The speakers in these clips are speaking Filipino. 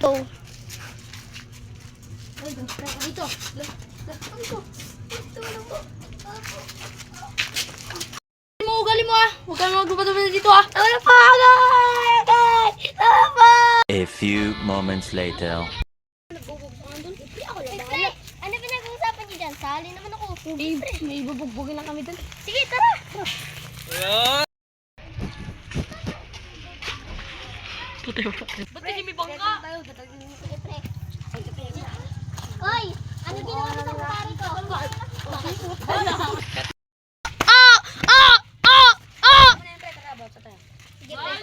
Oh. Ay, dito. Ugali mo ah. Huwag kang magdubad-dubad dito ah. Wala pa. Wala pa. A few moments later. Ano pinag-uusapan niyo dyan? Sali naman ako. May bubugbugin lang kami dun. Sige, tara. Puti ba? Ba't kasi may bangka? Hoy! Ano ginawa mo sa pare ko? Sige, pre.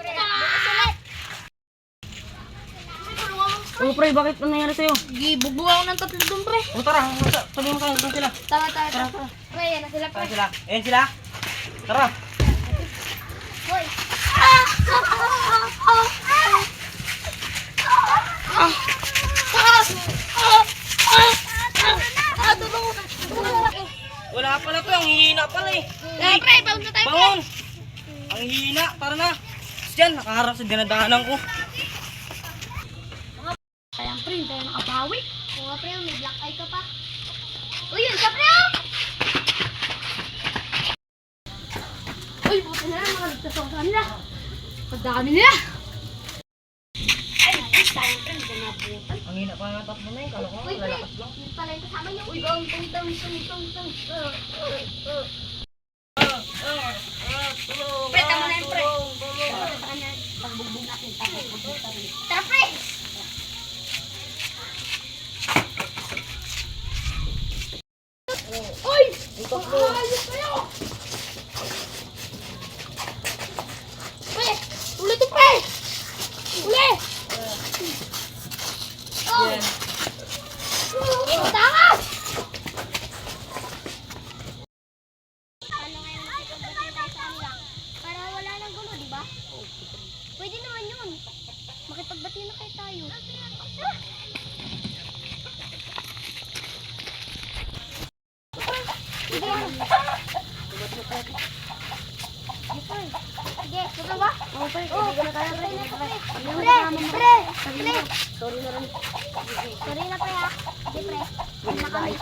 Oh, pre, bakit ano nangyari sa'yo? Bugbuga ako ng tatlo dun, pre. Oh, tara. Sabi mo kayo, doon sila. Tara. Pre, yan na sila, pre. Tara sila. Ayan sila. Tara. Hoy! Wala pala to, ang hihina pala eh. Pre, baon na tayo, pre. Bangon! Ang hihina, tara na. Diyan, nakaharap sa dinadaanan ko. Ayan, pre, tayo nakabawi. Oo nga, pre, may black eye ka pa. Uy, yun ka, pre, oh! Uy, buti na lang, makaligtas ako sa kanila. Pagdami nila. Ay, sayang, pre, hindi na nabutan. Ang hina pa nga tatlo na yun, kala ko Uy, pre, lalakas lang. yun pala yung kasama niyo. Uy, tong. Pre, tama na yun, pre. Tara na, pagbugbog natin. Tara, pre! Uy! Ayos kayo! Pre! Uli to, pre! Uli! Oh! Takas! Ano ngayon makipagbatid tayo sa kanila? Para wala nang gulo, di ba? Pwede naman yun. Makipagbati na kayo tayo. Sige. Sige, sige ba? Oo, pre. Sige na tayo, pre. Pre! Sorry na rin. Sorry na, pre, ha. Sige, pre. Hindi na kami.